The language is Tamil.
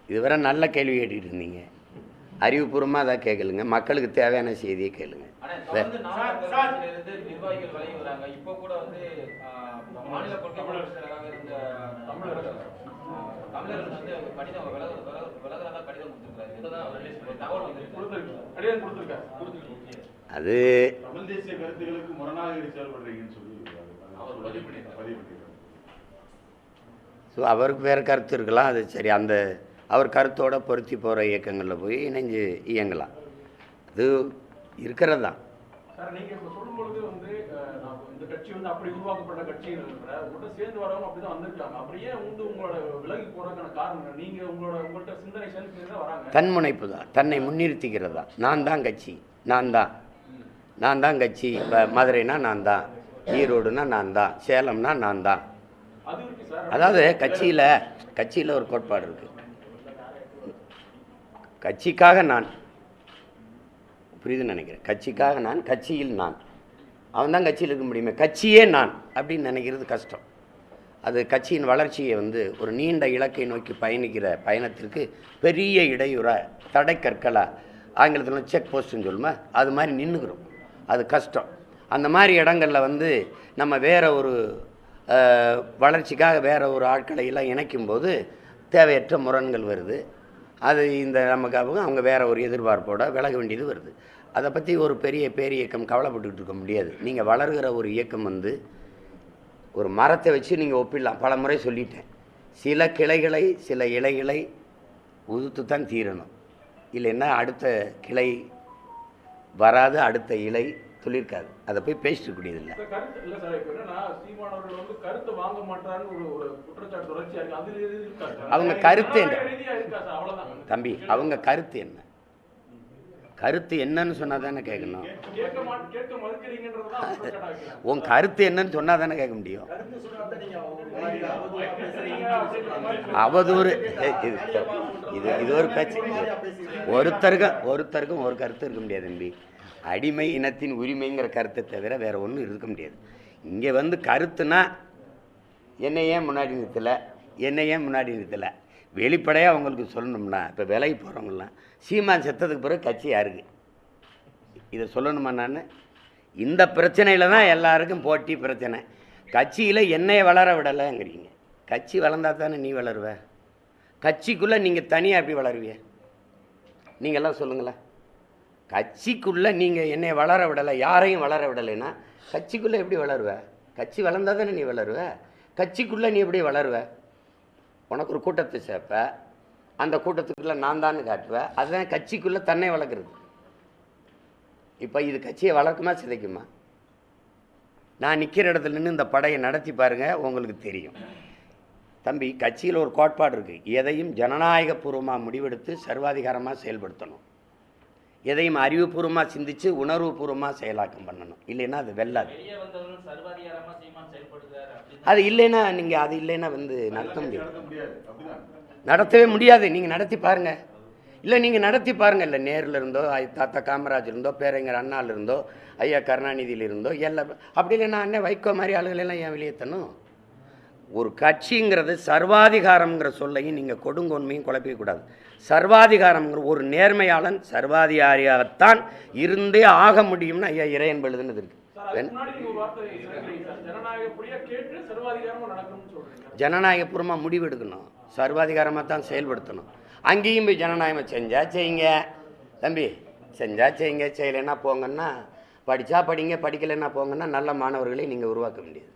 இதுவரை நல்ல கேள்வி கேட்டுட்டு இருந்தீங்க. அறிவுபூர்வமாக அதான் கேட்கலுங்க, மக்களுக்கு தேவையான செய்தியை கேளுங்க. அது அவருக்கு வேறு கருத்து இருக்கலாம், அது சரி. அந்த அவர் கருத்தோட பொருத்தி போகிற இயக்கங்களில் போய் இணைஞ்சு இயங்கலாம், அது இருக்கிறது தான். சார், நீங்கள் இப்போ சொல்லும்பொழுது இந்த கட்சி அப்படி உருவாக்கப்பட்ட கட்சிகள் சேர்ந்து வரவங்க அப்படி தான் வந்திருக்காங்க. அப்படியே உங்களோட விலகி போகிறதுக்கான காரணம் நீங்கள் உங்கள்கிட்ட சிந்தனை செலுத்தி தான் வராங்க. தன்முனைப்பு தான், தன்னை முன்னிறுத்திக்கிறதா. நான் தான் கட்சி, நான் தான் கட்சி. இப்போ மதுரைனா நான் தான், ஈரோடுனா நான் தான், சேலம்னா நான் தான். அதாவது கட்சியில் ஒரு கோட்பாடு இருக்குது. கட்சிக்காக நான், புரியுதுன்னு நினைக்கிறேன். கட்சிக்காக நான், கட்சியில் நான். அவன் தான் கட்சியில் இருக்க முடியுமே, கட்சியே நான் அப்படின்னு நினைக்கிறது கஷ்டம். அது கட்சியின் வளர்ச்சியை ஒரு நீண்ட இலக்கை நோக்கி பயணிக்கிற பயணத்திற்கு பெரிய இடையூறாக, தடை கற்களாக, ஆங்கிலத்தில் செக் போஸ்ட்டுன்னு சொல்லுமா, அது மாதிரி நின்றுக்கிறோம். அது கஷ்டம். அந்த மாதிரி இடங்களில் நம்ம வேறு ஒரு வளர்ச்சிக்காக வேறு ஒரு ஆட்களை எல்லாம் இணைக்கும்போது தேவையற்ற முரண்கள் வருது. அது நமக்காக அவங்க வேறு ஒரு எதிர்பார்ப்போட விலக வேண்டியது வருது. அதை பற்றி ஒரு பெரிய இயக்கம் கவலைப்பட்டுக்கிட்டு இருக்க முடியாது. நீங்கள் வளர்கிற ஒரு இயக்கம் ஒரு மரத்தை வச்சு நீங்கள் ஒப்பிடலாம். பல முறை சொல்லிட்டேன், சில கிளைகளை சில இலைகளை உதுத்து தான் தீரணும், இல்லைன்னா அடுத்த கிளை வராது, அடுத்த இலை துளிர்க்காது. அதை போய் பேசிட்டு கூடியதில்லை. அவங்க கருத்து என்ன தம்பி, அவங்க கருத்து என்ன, கருத்து என்னன்னு சொன்னா தானே கேட்கணும். உன் கருத்து என்னன்னு சொன்னா தானே கேட்க முடியும். அவதூறு இது ஒரு பேச்சு. ஒருத்தருக்கும் ஒரு கருத்து இருக்க முடியாது தம்பி. அடிமை இனத்தின் உரிமைங்கிற கருத்தை தவிர வேற ஒன்றும் இருக்க முடியாது. இங்கே கருத்துனா என்னை ஏன் முன்னாடி நிறுத்தலை, வெளிப்படையாக அவங்களுக்கு சொல்லணும்னா, இப்போ விலைக்கு போகிறவங்களாம் சீமான் செத்ததுக்கு பிறகு கட்சி யாருக்கு, இதை சொல்லணுமா? நான் இந்த பிரச்சனையில் தான் எல்லாருக்கும் போட்டி பிரச்சனை. கட்சியில் என்னையை வளர விடலைங்கிறீங்க. கட்சி வளர்ந்தா தானே நீ வளருவ. கட்சிக்குள்ளே நீங்கள் தனியாக எப்படி வளருவிய? நீங்கள்லாம் சொல்லுங்களேன். கட்சிக்குள்ளே நீங்கள் என்னை வளர விடலை, யாரையும் வளர விடலைன்னா கட்சிக்குள்ளே எப்படி வளருவ? கட்சி வளர்ந்தா தானே நீ வளருவ. கட்சிக்குள்ளே நீ எப்படி வளருவ? உனக்கு ஒரு கூட்டத்தை சேர்ப்ப, அந்த கூட்டத்துக்குள்ளே நான் தான் காட்டுவேன். அதுதான் கட்சிக்குள்ளே தன்னை வளர்க்குறது. இப்போ இது கட்சியை வளர்க்குமா சிதைக்குமா? நான் நிற்கிற இடத்துல நின்று இந்த படையை நடத்தி பாருங்கள், உங்களுக்கு தெரியும். தம்பி, கட்சியில் ஒரு கோட்பாடு இருக்குது. எதையும் ஜனநாயகபூர்வமாக முடிவெடுத்து சர்வாதிகாரமாக செயல்படுத்தணும், எதையும் அறிவுபூர்வமாக சிந்தித்து உணர்வுபூர்வமாக செயலாக்கம் பண்ணணும். இல்லைன்னா அது வெல்லாது. அது இல்லைன்னா நீங்கள் அது இல்லைன்னா நடத்த முடியாது, நடத்தவே முடியாது. நீங்கள் நடத்தி பாருங்கள். நீங்கள் நடத்தி பாருங்கள். இல்லை நேரில் இருந்தோ, தாத்தா காமராஜ் இருந்தோ, பேரறிஞர் அண்ணாவில் இருந்தோ, ஐயா கருணாநிதியில் இருந்தோ, எல்லாம் அப்படி இல்லைன்னா அண்ணன் வைகோ மாதிரி ஆளுகளெல்லாம் ஏன் வெளியேற்றணும்? ஒரு கட்சிங்கிறது சர்வாதிகாரம்ங்கிற சொல்லையும் நீங்கள் கொடுங்கொன்மையும் குழப்பிக்கூடாது. சர்வாதிகாரம்ங்கிற ஒரு நேர்மையாளன் சர்வாதிகாரியாகத்தான் இருந்தே ஆக முடியும்னு ஐயா இறையன் எழுதுனது இருக்கு. ஜனநாயகபூர்வமாக முடிவெடுக்கணும், சர்வாதிகாரமாக தான் செயல்படுத்தணும். அங்கேயும் போய் ஜனநாயகம் செஞ்சா செய்யுங்க தம்பி, செஞ்சா செய்யுங்க, செய்யலைன்னா போங்கன்னா, படித்தா படிங்க, படிக்கலைன்னா போங்கன்னா நல்ல மாணவர்களை நீங்கள் உருவாக்க முடியாது.